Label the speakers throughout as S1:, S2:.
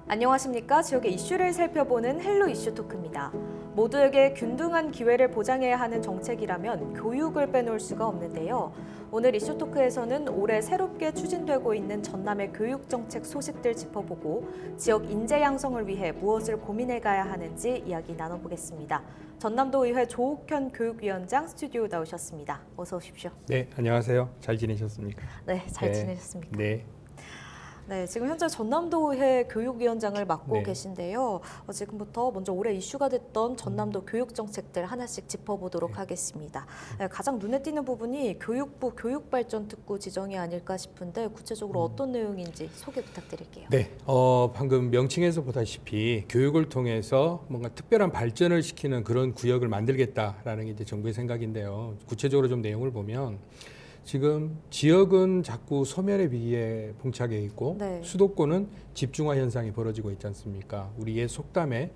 S1: 안녕하십니까. 지역의 이슈를 살펴보는 헬로 이슈 토크입니다. 모두에게 균등한 기회를 보장해야 하는 정책이라면 교육을 빼놓을 수가 없는데요. 오늘 이슈 토크에서는 올해 새롭게 추진되고 있는 전남의 교육 정책 소식들 짚어보고 지역 인재 양성을 위해 무엇을 고민해 가야 하는지 이야기 나눠보겠습니다. 전남도의회 조옥현 교육위원장 스튜디오 나오셨습니다. 어서 오십시오.
S2: 네, 안녕하세요. 잘 지내셨습니까?
S1: 네, 잘 지내셨습니까?
S2: 네.
S1: 네, 지금 현재 전남도의회 교육위원장을 맡고
S2: 네.
S1: 계신데요. 지금부터 먼저 올해 이슈가 됐던 전남도 교육 정책들 하나씩 짚어보도록 하겠습니다. 네, 가장 눈에 띄는 부분이 교육부 교육발전특구 지정이 아닐까 싶은데 구체적으로 어떤 내용인지 소개 부탁드릴게요.
S2: 네, 방금 명칭에서 보다시피 교육을 통해서 뭔가 특별한 발전을 시키는 그런 구역을 만들겠다라는 게 이제 정부의 생각인데요. 구체적으로 좀 내용을 보면 지금 지역은 자꾸 소멸의 위기에 봉착해 있고
S1: 네.
S2: 수도권은 집중화 현상이 벌어지고 있지 않습니까? 우리 옛 속담에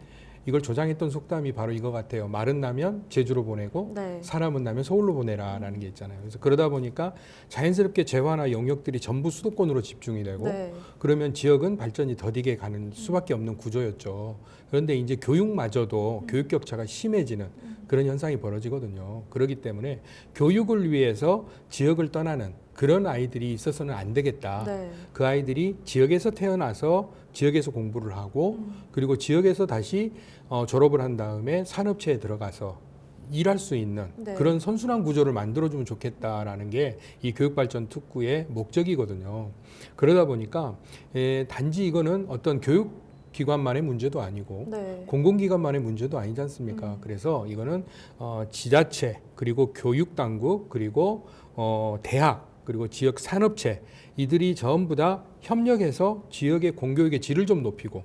S2: 이걸 조장했던 속담이 바로 이거 같아요. 말은 나면 제주로 보내고
S1: 네.
S2: 사람은 나면 서울로 보내라라는 게 있잖아요. 그래서 그러다 보니까 자연스럽게 재화나 영역들이 전부 수도권으로 집중이 되고
S1: 네.
S2: 그러면 지역은 발전이 더디게 가는 수밖에 없는 구조였죠. 그런데 이제 교육마저도 교육 격차가 심해지는 그런 현상이 벌어지거든요. 그렇기 때문에 교육을 위해서 지역을 떠나는 그런 아이들이 있어서는 안 되겠다.
S1: 네.
S2: 그 아이들이 지역에서 태어나서 지역에서 공부를 하고 그리고 지역에서 다시 졸업을 한 다음에 산업체에 들어가서 일할 수 있는
S1: 네.
S2: 그런 선순환 구조를 만들어주면 좋겠다라는 게 이 교육발전 특구의 목적이거든요. 그러다 보니까 단지 이거는 어떤 교육 기관만의 문제도 아니고
S1: 네.
S2: 공공기관만의 문제도 아니지 않습니까? 그래서 이거는 지자체 그리고 교육당국 그리고 대학 그리고 지역 산업체 이들이 전부 다 협력해서 지역의 공교육의 질을 좀 높이고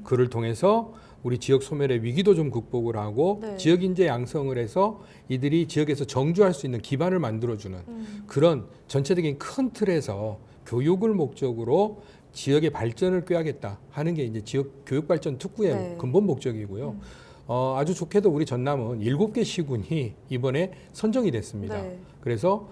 S2: 그를 통해서 우리 지역 소멸의 위기도 좀 극복을 하고
S1: 네.
S2: 지역 인재 양성을 해서 이들이 지역에서 정주할 수 있는 기반을 만들어주는 그런 전체적인 큰 틀에서 교육을 목적으로 지역의 발전을 꾀하겠다 하는 게 이제 지역 교육 발전 특구의
S1: 네.
S2: 근본 목적이고요. 아주 좋게도 우리 전남은 7개 시군이 이번에 선정이 됐습니다.
S1: 네.
S2: 그래서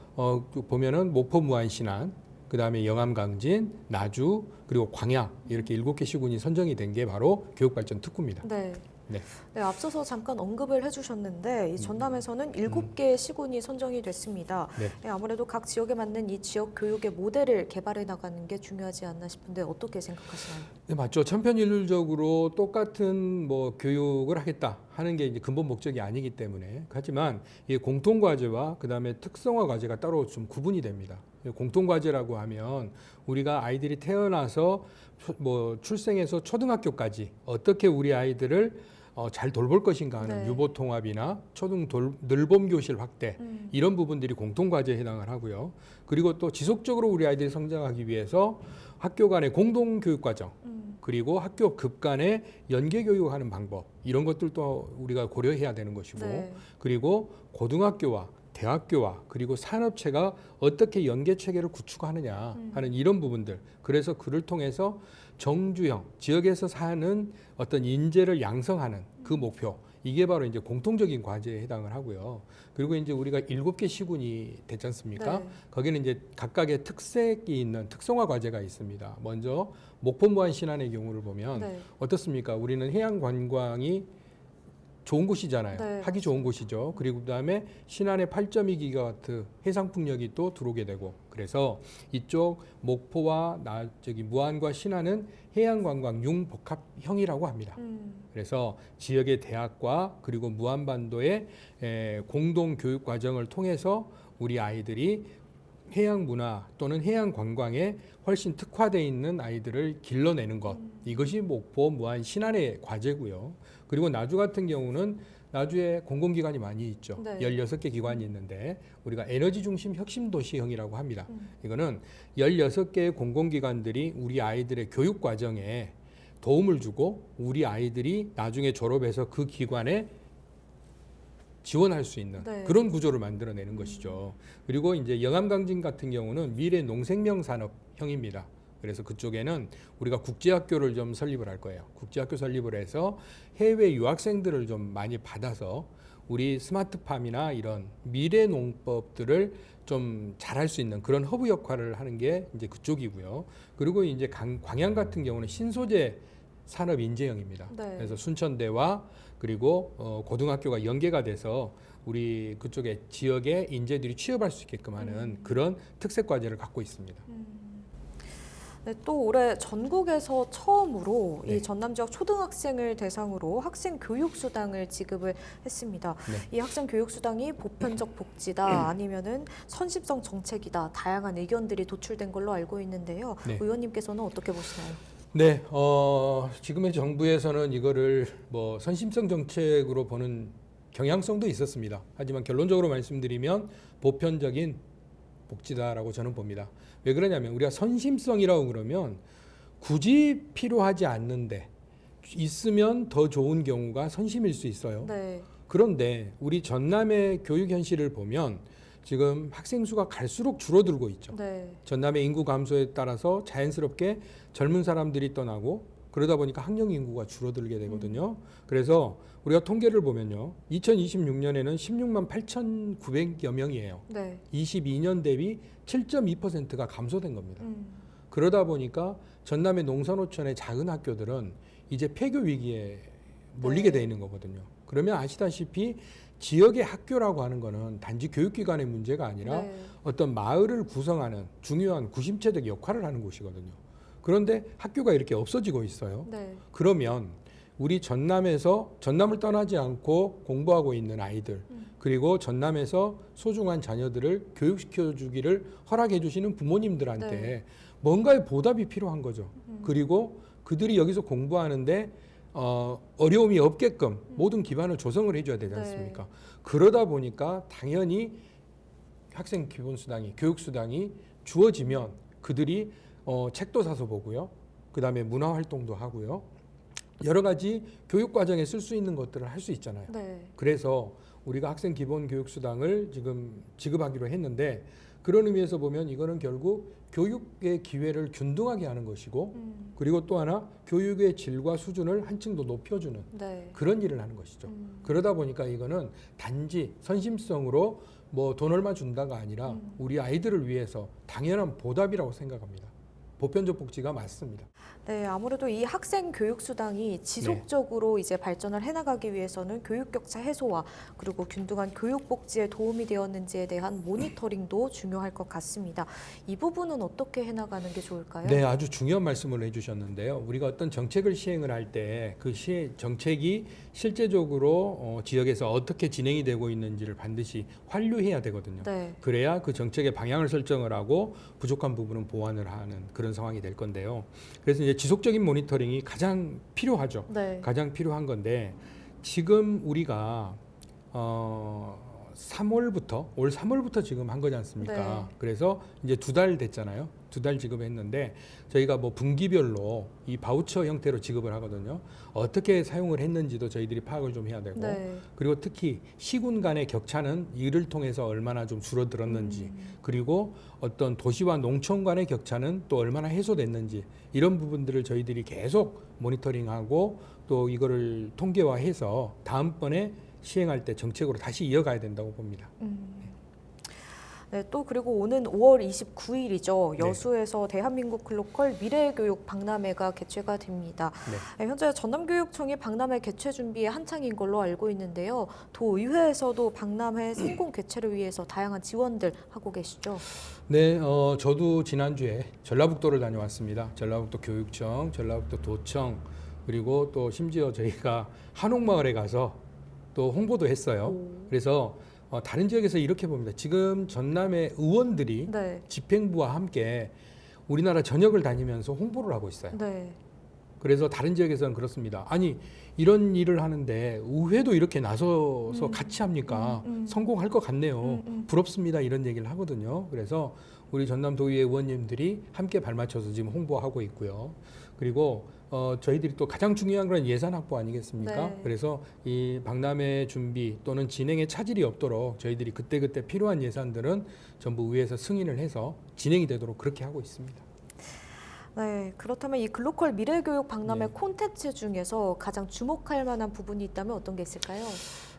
S2: 보면은 목포 무안 신안, 그다음에 영암 강진, 나주 그리고 광양 이렇게 7개 시군이 선정이 된 게 바로 교육 발전 특구입니다.
S1: 네.
S2: 네.
S1: 네, 앞서서 잠깐 언급을 해주셨는데 이 전남에서는 7개의 시군이 선정이 됐습니다.
S2: 네.
S1: 네, 아무래도 각 지역에 맞는 이 지역 교육의 모델을 개발해 나가는 게 중요하지 않나 싶은데 어떻게 생각하시나요?
S2: 네, 맞죠. 천편일률적으로 똑같은 뭐 교육을 하겠다 하는 게 이제 근본 목적이 아니기 때문에 하지만 이 공통 과제와 그다음에 특성화 과제가 따로 좀 구분이 됩니다. 공통 과제라고 하면 우리가 아이들이 태어나서 뭐 출생해서 초등학교까지 어떻게 우리 아이들을 잘 돌볼 것인가 하는
S1: 네.
S2: 유보 통합이나 초등 늘봄 교실 확대 이런 부분들이 공통 과제에 해당을 하고요. 그리고 또 지속적으로 우리 아이들이 성장하기 위해서 학교 간의 공동 교육 과정 그리고 학교 급 간의 연계 교육하는 방법 이런 것들도 우리가 고려해야 되는 것이고
S1: 네.
S2: 그리고 고등학교와 대학교와 그리고 산업체가 어떻게 연계 체계를 구축하느냐 하는 이런 부분들. 그래서 그를 통해서 정주형 지역에서 사는 어떤 인재를 양성하는 그 목표. 이게 바로 이제 공통적인 과제에 해당을 하고요. 그리고 이제 우리가 7개 시군이 됐지 않습니까?
S1: 네.
S2: 거기는 이제 각각의 특색이 있는 특성화 과제가 있습니다. 먼저 목포 무안 신안의 경우를 보면
S1: 네.
S2: 어떻습니까? 우리는 해양 관광이 좋은 곳이잖아요.
S1: 네,
S2: 하기 좋은 곳이죠. 그리고 그다음에 신안에 8.2기가와트 해상풍력이 또 들어오게 되고 그래서 이쪽 목포와 무안과 신안은 해양관광 융복합형이라고 합니다. 그래서 지역의 대학과 그리고 무안반도의 공동 교육 과정을 통해서 우리 아이들이 해양 문화 또는 해양 관광에 훨씬 특화되어 있는 아이들을 길러내는 것 이것이 목포 무안 신안의 과제고요. 그리고 나주 같은 경우는 나주에 공공기관이 많이 있죠.
S1: 네.
S2: 16개 기관이 있는데 우리가 에너지 중심 혁신 도시형이라고 합니다. 이거는 16개의 공공기관들이 우리 아이들의 교육 과정에 도움을 주고 우리 아이들이 나중에 졸업해서 그 기관에 지원할 수 있는
S1: 네.
S2: 그런 구조를 만들어내는 것이죠. 그리고 이제 영암강진 같은 경우는 미래 농생명 산업형입니다. 그래서 그쪽에는 우리가 국제학교를 좀 설립을 할 거예요. 국제학교 설립을 해서 해외 유학생들을 좀 많이 받아서 우리 스마트팜이나 이런 미래 농법들을 좀 잘할 수 있는 그런 허브 역할을 하는 게 이제 그쪽이고요. 그리고 이제 광양 같은 경우는 신소재 산업 인재형입니다.
S1: 네.
S2: 그래서 순천대와 그리고 고등학교가 연계가 돼서 우리 그쪽에 지역의 인재들이 취업할 수 있게끔 하는 그런 특색 과제를 갖고 있습니다.
S1: 네, 또 올해 전국에서 처음으로
S2: 네.
S1: 이 전남 지역 초등학생을 대상으로 학생 교육 수당을 지급을 했습니다.
S2: 네.
S1: 이 학생 교육 수당이 보편적 복지다 아니면은 선심성 정책이다 다양한 의견들이 도출된 걸로 알고 있는데요.
S2: 네.
S1: 의원님께서는 어떻게 보시나요?
S2: 네, 지금의 정부에서는 이거를 뭐 선심성 정책으로 보는 경향성도 있었습니다. 하지만 결론적으로 말씀드리면 보편적인 복지다라고 저는 봅니다. 왜 그러냐면 우리가 선심성이라고 그러면 굳이 필요하지 않는데 있으면 더 좋은 경우가 선심일 수 있어요.
S1: 네.
S2: 그런데 우리 전남의 교육 현실을 보면 지금 학생 수가 갈수록 줄어들고 있죠.
S1: 네.
S2: 전남의 인구 감소에 따라서 자연스럽게 젊은 사람들이 떠나고 그러다 보니까 학령 인구가 줄어들게 되거든요. 그래서 우리가 통계를 보면요. 2026년에는 16만 8,900여 명이에요.
S1: 네.
S2: 22년 대비 7.2%가 감소된 겁니다. 그러다 보니까 전남의 농산호천의 작은 학교들은 이제 폐교 위기에 몰리게 돼 있는 거거든요. 그러면 아시다시피 지역의 학교라고 하는 거는 단지 교육기관의 문제가 아니라
S1: 네.
S2: 어떤 마을을 구성하는 중요한 구심체적 역할을 하는 곳이거든요. 그런데 학교가 이렇게 없어지고 있어요.
S1: 네.
S2: 그러면 우리 전남에서 전남을 떠나지 않고 공부하고 있는 아이들 그리고 전남에서 소중한 자녀들을 교육시켜 주기를 허락해 주시는 부모님들한테
S1: 네.
S2: 뭔가의 보답이 필요한 거죠. 그리고 그들이 여기서 공부하는데 어려움이 없게끔 모든 기반을 조성을 해줘야 되지 않습니까?
S1: 네.
S2: 그러다 보니까 당연히 학생 기본수당이 교육수당이 주어지면 그들이 책도 사서 보고요. 그 다음에 문화활동도 하고요. 여러 가지 교육 과정에 쓸 수 있는 것들을 할 수 있잖아요.
S1: 네.
S2: 그래서 우리가 학생 기본 교육 수당을 지금 지급하기로 했는데 그런 의미에서 보면 이거는 결국 교육의 기회를 균등하게 하는 것이고 그리고 또 하나 교육의 질과 수준을 한층 더 높여주는
S1: 네.
S2: 그런 일을 하는 것이죠. 그러다 보니까 이거는 단지 선심성으로 뭐 돈 얼마 준다가 아니라 우리 아이들을 위해서 당연한 보답이라고 생각합니다. 보편적 복지가 맞습니다.
S1: 네, 아무래도 이 학생 교육 수당이 지속적으로 이제 발전을 해나가기 위해서는 교육 격차 해소와 그리고 균등한 교육 복지에 도움이 되었는지에 대한 모니터링도 중요할 것 같습니다. 이 부분은 어떻게 해나가는 게 좋을까요?
S2: 네, 아주 중요한 말씀을 해주셨는데요. 우리가 어떤 정책을 시행을 할 때 그 정책이 실제적으로 지역에서 어떻게 진행이 되고 있는지를 반드시 환류해야 되거든요.
S1: 네.
S2: 그래야 그 정책의 방향을 설정을 하고 부족한 부분은 보완을 하는 그런 상황이 될 건데요. 그래서 이제 지속적인 모니터링이 가장 필요하죠.
S1: 네.
S2: 가장 필요한 건데 지금 우리가 3월부터 올 3월부터 지금 한 거지 않습니까?
S1: 네.
S2: 그래서 이제 2달 됐잖아요. 2달 지급했는데 저희가 뭐 분기별로 이 바우처 형태로 지급을 하거든요. 어떻게 사용을 했는지도 저희들이 파악을 좀 해야 되고
S1: 네.
S2: 그리고 특히 시군 간의 격차는 이를 통해서 얼마나 좀 줄어들었는지 그리고 어떤 도시와 농촌 간의 격차는 또 얼마나 해소됐는지 이런 부분들을 저희들이 계속 모니터링하고 또 이거를 통계화해서 다음번에 시행할 때 정책으로 다시 이어가야 된다고 봅니다.
S1: 네, 또 그리고 오는 5월 29일이죠.
S2: 네.
S1: 여수에서 대한민국 글로컬 미래교육 박람회가 개최가 됩니다.
S2: 네.
S1: 현재 전남교육청이 박람회 개최 준비에 한창인 걸로 알고 있는데요. 도의회에서도 박람회 성공 개최를 위해서 다양한 지원들 하고 계시죠.
S2: 네, 저도 지난주에 전라북도를 다녀왔습니다. 전라북도 교육청, 전라북도 도청, 그리고 또 심지어 저희가 한옥마을에 가서 또 홍보도 했어요. 그래서 다른 지역에서 이렇게 봅니다. 지금 전남의 의원들이
S1: 네.
S2: 집행부와 함께 우리나라 전역을 다니면서 홍보를 하고 있어요.
S1: 네.
S2: 그래서 다른 지역에서는 그렇습니다. 아니 이런 일을 하는데 의회도 이렇게 나서서 같이 합니까? 성공할 것 같네요. 부럽습니다. 이런 얘기를 하거든요. 그래서 우리 전남도의회 의원님들이 함께 발맞춰서 지금 홍보하고 있고요. 그리고 저희들이 또 가장 중요한 건 예산 확보 아니겠습니까?
S1: 네.
S2: 그래서 이 박람회 준비 또는 진행에 차질이 없도록 저희들이 그때그때 필요한 예산들은 전부 의회에서 승인을 해서 진행이 되도록 그렇게 하고 있습니다.
S1: 네, 그렇다면 이 글로컬 미래교육 박람회
S2: 네.
S1: 콘텐츠 중에서 가장 주목할 만한 부분이 있다면 어떤 게 있을까요?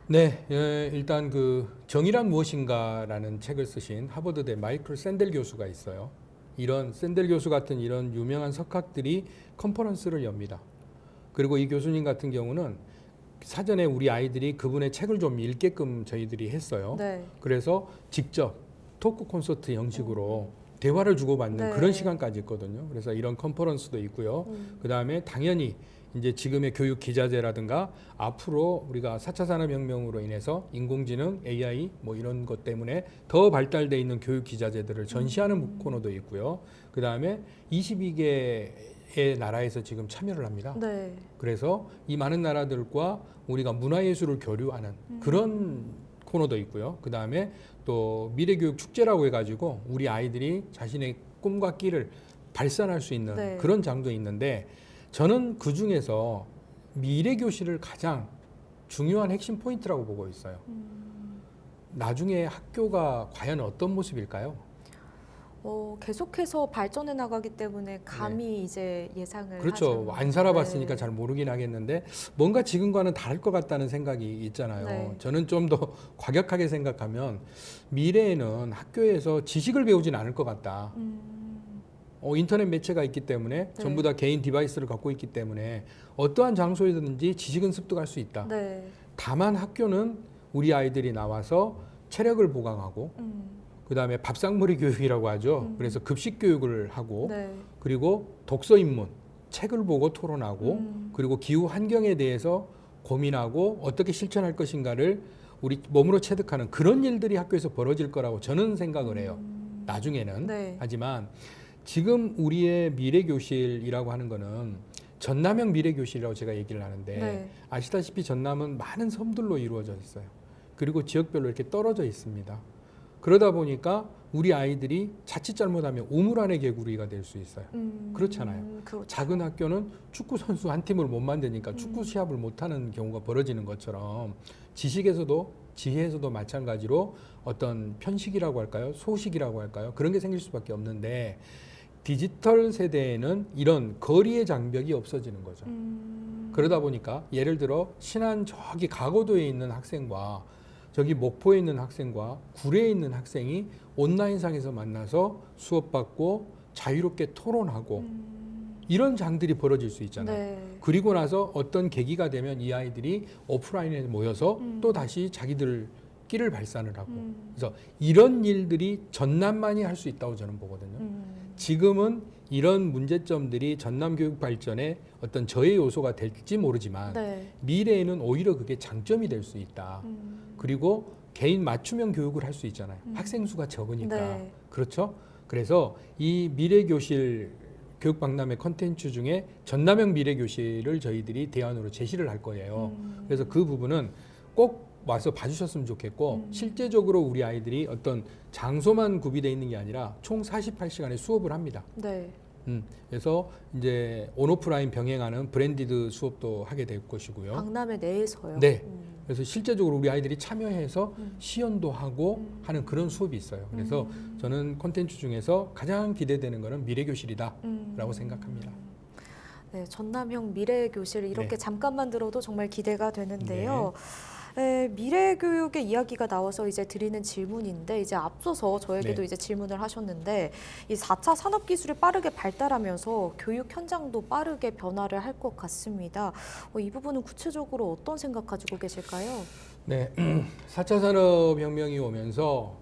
S2: 네, 일단 그 정의란 무엇인가라는 책을 쓰신 하버드대 마이클 샌델 교수가 있어요. 이런 샌델 교수 같은 이런 유명한 석학들이 컨퍼런스를 엽니다. 그리고 이 교수님 같은 경우는 사전에 우리 아이들이 그분의 책을 좀 읽게끔 저희들이 했어요.
S1: 네.
S2: 그래서 직접 토크 콘서트 형식으로 대화를 주고받는
S1: 네.
S2: 그런 시간까지 있거든요. 그래서 이런 컨퍼런스도 있고요. 그다음에 당연히 이제 지금의 교육 기자재라든가 앞으로 우리가 4차 산업혁명으로 인해서 인공지능, AI 뭐 이런 것 때문에 더 발달돼 있는 교육 기자재들을 전시하는 코너도 있고요. 그다음에 22개의 나라에서 지금 참여를 합니다.
S1: 네.
S2: 그래서 이 많은 나라들과 우리가 문화예술을 교류하는 그런 코너도 있고요. 그 다음에 또 미래교육 축제라고 해가지고 우리 아이들이 자신의 꿈과 끼를 발산할 수 있는
S1: 네.
S2: 그런 장도 있는데 저는 그 중에서 미래교실을 가장 중요한 핵심 포인트라고 보고 있어요. 나중에 학교가 과연 어떤 모습일까요?
S1: 계속해서 발전해 나가기 때문에 감히 이제 예상을
S2: 그렇죠.
S1: 하자면.
S2: 안 살아봤으니까
S1: 네.
S2: 잘 모르긴 하겠는데 뭔가 지금과는 다를 것 같다는 생각이 있잖아요.
S1: 네.
S2: 저는 좀 더 과격하게 생각하면 미래에는 학교에서 지식을 배우진 않을 것 같다. 인터넷 매체가 있기 때문에
S1: 네.
S2: 전부 다 개인 디바이스를 갖고 있기 때문에 어떠한 장소에든지 지식은 습득할 수 있다.
S1: 네.
S2: 다만 학교는 우리 아이들이 나와서 체력을 보강하고 그다음에 밥상머리 교육이라고 하죠. 그래서 급식 교육을 하고
S1: 네.
S2: 그리고 독서 입문, 책을 보고 토론하고 그리고 기후 환경에 대해서 고민하고 어떻게 실천할 것인가를 우리 몸으로 체득하는 그런 일들이 학교에서 벌어질 거라고 저는 생각을 해요. 나중에는.
S1: 네.
S2: 하지만 지금 우리의 미래교실이라고 하는 거는 전남형 미래교실이라고 제가 얘기를 하는데
S1: 네.
S2: 아시다시피 전남은 많은 섬들로 이루어져 있어요. 그리고 지역별로 이렇게 떨어져 있습니다. 그러다 보니까 우리 아이들이 자칫 잘못하면 우물 안의 개구리가 될 수 있어요. 그렇잖아요.
S1: 그렇죠.
S2: 작은 학교는 축구 선수 한 팀을 못 만드니까 축구 시합을 못 하는 경우가 벌어지는 것처럼 지식에서도 지혜에서도 마찬가지로 어떤 편식이라고 할까요? 소식이라고 할까요? 그런 게 생길 수밖에 없는데 디지털 세대에는 이런 거리의 장벽이 없어지는 거죠. 그러다 보니까 예를 들어 신안 저기 가고도에 있는 학생과 저기 목포에 있는 학생과 구례에 있는 학생이 온라인상에서 만나서 수업받고 자유롭게 토론하고 이런 장들이 벌어질 수 있잖아요.
S1: 네.
S2: 그리고 나서 어떤 계기가 되면 이 아이들이 오프라인에 모여서 또 다시 자기들 끼를 발산을 하고 그래서 이런 일들이 전남만이 할 수 있다고 저는 보거든요. 지금은 이런 문제점들이 전남 교육 발전에 어떤 저해 요소가 될지 모르지만
S1: 네.
S2: 미래에는 오히려 그게 장점이 될 수 있다. 그리고 개인 맞춤형 교육을 할 수 있잖아요. 학생 수가 적으니까.
S1: 네.
S2: 그렇죠? 그래서 이 미래교실 교육박람회 컨텐츠 중에 전남형 미래교실을 저희들이 대안으로 제시를 할 거예요. 그래서 그 부분은 꼭 와서 봐주셨으면 좋겠고 실제적으로 우리 아이들이 어떤 장소만 구비되어 있는 게 아니라 총 48시간의 수업을 합니다.
S1: 네.
S2: 그래서 이제 온오프라인 병행하는 브랜디드 수업도 하게 될 것이고요.
S1: 박람회 내에서요.
S2: 네. 그래서 실제적으로 우리 아이들이 참여해서 시연도 하고 하는 그런 수업이 있어요. 그래서 저는 콘텐츠 중에서 가장 기대되는 거는 미래교실이다라고 생각합니다.
S1: 네, 전남형 미래교실 이렇게
S2: 네.
S1: 잠깐만 들어도 정말 기대가 되는데요. 네, 미래교육의 이야기가 나와서 이제 드리는 질문인데 이제 앞서서 저에게도
S2: 네.
S1: 이제 질문을 하셨는데 이 4차 산업기술이 빠르게 발달하면서 교육 현장도 빠르게 변화를 할 것 같습니다. 이 부분은 구체적으로 어떤 생각 가지고 계실까요?
S2: 네, 4차 산업혁명이 오면서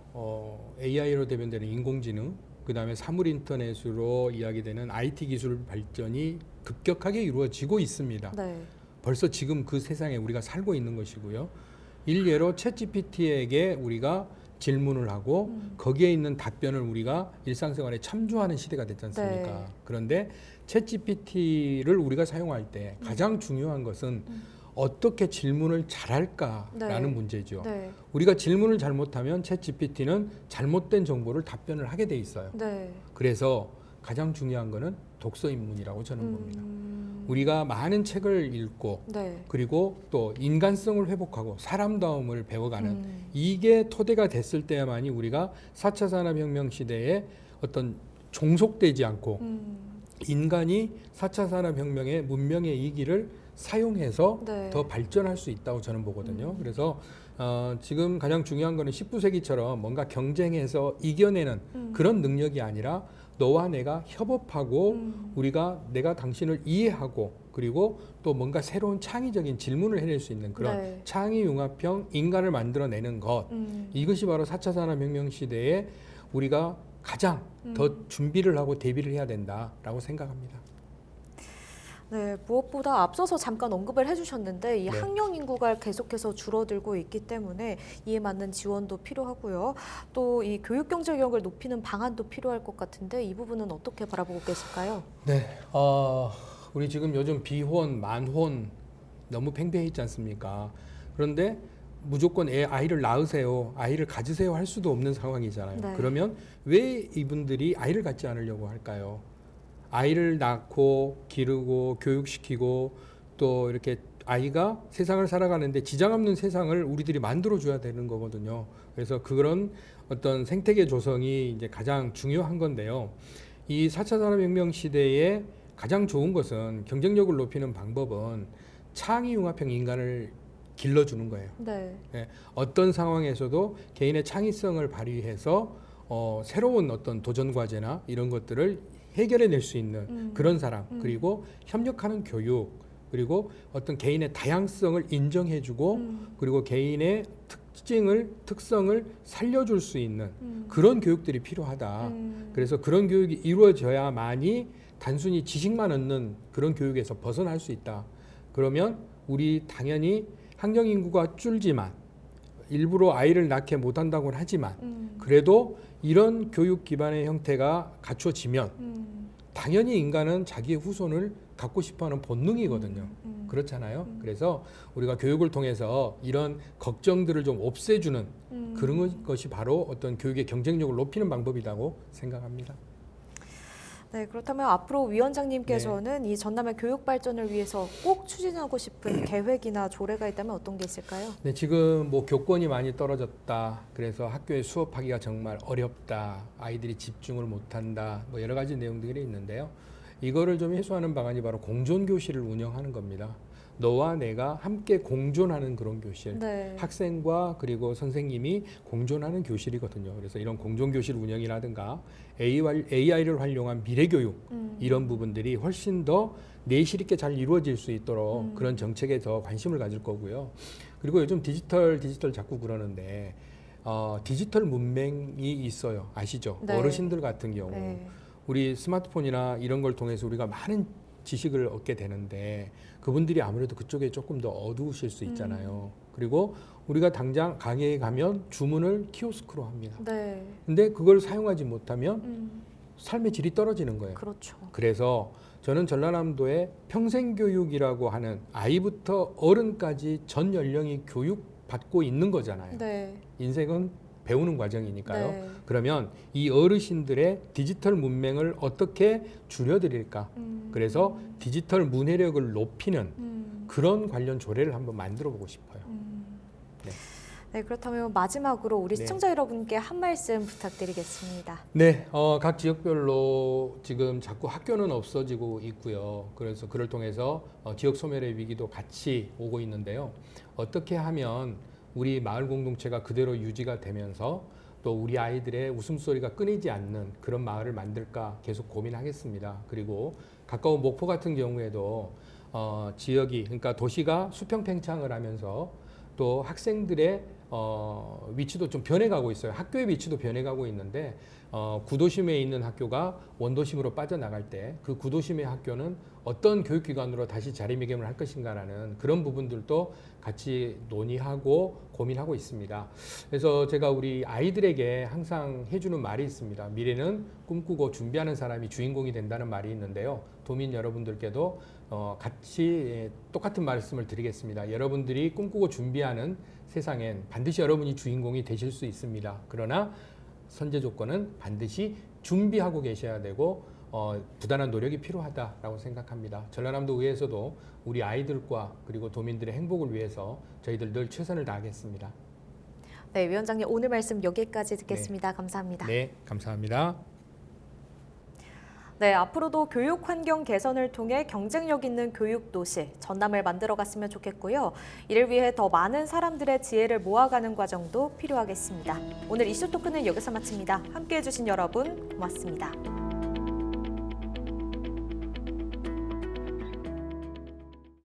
S2: AI로 대변되는 인공지능, 그 다음에 사물 인터넷으로 이야기되는 IT 기술 발전이 급격하게 이루어지고 있습니다.
S1: 네.
S2: 벌써 지금 그 세상에 우리가 살고 있는 것이고요. 일례로 챗GPT에게 우리가 질문을 하고 거기에 있는 답변을 우리가 일상생활에 참조하는 시대가 됐지 않습니까?
S1: 네.
S2: 그런데 챗GPT를 우리가 사용할 때 가장 중요한 것은 어떻게 질문을 잘할까라는
S1: 네.
S2: 문제죠.
S1: 네.
S2: 우리가 질문을 잘못하면 챗GPT는 잘못된 정보를 답변을 하게 돼 있어요.
S1: 네.
S2: 그래서 가장 중요한 거는 독서 입문이라고 저는 봅니다. 우리가 많은 책을 읽고
S1: 네.
S2: 그리고 또 인간성을 회복하고 사람다움을 배워가는 이게 토대가 됐을 때야만이 우리가 4차 산업혁명 시대에 어떤 종속되지 않고 인간이 4차 산업혁명의 문명의 이기를 사용해서
S1: 네.
S2: 더 발전할 수 있다고 저는 보거든요. 그래서 지금 가장 중요한 거는 19세기처럼 뭔가 경쟁해서 이겨내는 그런 능력이 아니라 너와 내가 협업하고 내가 당신을 이해하고 그리고 또 뭔가 새로운 창의적인 질문을 해낼 수 있는 그런
S1: 네.
S2: 창의융합형 인간을 만들어내는 것. 이것이 바로 4차 산업혁명 시대에 우리가 가장 더 준비를 하고 대비를 해야 된다라고 생각합니다.
S1: 네, 무엇보다 앞서서 잠깐 언급을 해주셨는데 이
S2: 네.
S1: 학령 인구가 계속해서 줄어들고 있기 때문에 이에 맞는 지원도 필요하고요. 또 이 교육 경쟁력을 높이는 방안도 필요할 것 같은데 이 부분은 어떻게 바라보고 계실까요?
S2: 네, 우리 지금 요즘 비혼, 만혼 너무 팽배해 있지 않습니까? 그런데 무조건 아이를 낳으세요, 아이를 가지세요 할 수도 없는 상황이잖아요.
S1: 네.
S2: 그러면 왜 이분들이 아이를 갖지 않으려고 할까요? 아이를 낳고 기르고 교육시키고 또 이렇게 아이가 세상을 살아가는데 지장 없는 세상을 우리들이 만들어 줘야 되는 거거든요. 그래서 그런 어떤 생태계 조성이 이제 가장 중요한 건데요. 이 4차 산업혁명 시대에 가장 좋은 것은 경쟁력을 높이는 방법은 창의융합형 인간을 길러주는 거예요.
S1: 네.
S2: 예, 어떤 상황에서도 개인의 창의성을 발휘해서 새로운 어떤 도전 과제나 이런 것들을 해결해낼 수 있는 그런 사람, 그리고 협력하는 교육, 그리고 어떤 개인의 다양성을 인정해주고 그리고 개인의 특성을 살려줄 수 있는 그런 교육들이 필요하다. 그래서 그런 교육이 이루어져야만이 단순히 지식만 얻는 그런 교육에서 벗어날 수 있다. 그러면 우리 당연히 학령 인구가 줄지만 일부러 아이를 낳게 못한다고는 하지만 그래도 이런 교육 기반의 형태가 갖춰지면 당연히 인간은 자기의 후손을 갖고 싶어하는 본능이거든요. 그렇잖아요. 그래서 우리가 교육을 통해서 이런 걱정들을 좀 없애주는 그런 것이 바로 어떤 교육의 경쟁력을 높이는 방법이라고 생각합니다.
S1: 네, 그렇다면 앞으로 위원장님께서는 이 전남의 교육 발전을 위해서 꼭 추진하고 싶은 계획이나 조례가 있다면 어떤 게 있을까요?
S2: 네, 지금 뭐 교권이 많이 떨어졌다. 그래서 학교에 수업하기가 정말 어렵다. 아이들이 집중을 못한다. 뭐 여러 가지 내용들이 있는데요. 이거를 좀 해소하는 방안이 바로 공존교실을 운영하는 겁니다. 너와 내가 함께 공존하는 그런 교실.
S1: 네.
S2: 학생과 그리고 선생님이 공존하는 교실이거든요. 그래서 이런 공존교실 운영이라든가 AI를 활용한 미래교육 이런 부분들이 훨씬 더 내실 있게 잘 이루어질 수 있도록 그런 정책에 더 관심을 가질 거고요. 그리고 요즘 디지털 자꾸 그러는데 디지털 문맹이 있어요. 아시죠?
S1: 네.
S2: 어르신들 같은 경우
S1: 네.
S2: 우리 스마트폰이나 이런 걸 통해서 우리가 많은 지식을 얻게 되는데 그분들이 아무래도 그쪽에 조금 더 어두우실 수 있잖아요. 그리고 우리가 당장 강의에 가면 주문을 키오스크로 합니다.
S1: 네.
S2: 근데 그걸 사용하지 못하면 삶의 질이 떨어지는 거예요.
S1: 그렇죠.
S2: 그래서 저는 전라남도에 평생교육이라고 하는 아이부터 어른까지 전 연령이 교육받고 있는 거잖아요.
S1: 네.
S2: 인생은 배우는 과정이니까요.
S1: 네.
S2: 그러면 이 어르신들의 디지털 문맹을 어떻게 줄여드릴까? 그래서 디지털 문해력을 높이는 그런 관련 조례를 한번 만들어 보고 싶어요.
S1: 네, 그렇다면 마지막으로 우리
S2: 네.
S1: 시청자 여러분께 한 말씀 부탁드리겠습니다.
S2: 네, 각 지역별로 지금 자꾸 학교는 없어지고 있고요. 그래서 그를 통해서 지역 소멸의 위기도 같이 오고 있는데요. 어떻게 하면 우리 마을 공동체가 그대로 유지가 되면서 또 우리 아이들의 웃음소리가 끊이지 않는 그런 마을을 만들까 계속 고민하겠습니다. 그리고 가까운 목포 같은 경우에도 지역이 그러니까 도시가 수평팽창을 하면서 또 학생들의 위치도 좀 변해가고 있어요. 학교의 위치도 변해가고 있는데 구도심에 있는 학교가 원도심으로 빠져나갈 때 그 구도심의 학교는 어떤 교육기관으로 다시 자리매김을 할 것인가라는 그런 부분들도 같이 논의하고 고민하고 있습니다. 그래서 제가 우리 아이들에게 항상 해주는 말이 있습니다. 미래는 꿈꾸고 준비하는 사람이 주인공이 된다는 말이 있는데요. 도민 여러분들께도 같이 똑같은 말씀을 드리겠습니다. 여러분들이 꿈꾸고 준비하는 세상엔 반드시 여러분이 주인공이 되실 수 있습니다. 그러나 선제 조건은 반드시 준비하고 계셔야 되고 부단한 노력이 필요하다라고 생각합니다. 전라남도 의회에서도 우리 아이들과 그리고 도민들의 행복을 위해서 저희들 늘 최선을 다하겠습니다.
S1: 네, 위원장님 오늘 말씀 여기까지 듣겠습니다. 감사합니다.
S2: 네, 감사합니다.
S1: 네, 앞으로도 교육 환경 개선을 통해 경쟁력 있는 교육 도시 전남을 만들어갔으면 좋겠고요. 이를 위해 더 많은 사람들의 지혜를 모아가는 과정도 필요하겠습니다. 오늘 이슈 토크는 여기서 마칩니다. 함께해 주신 여러분 고맙습니다.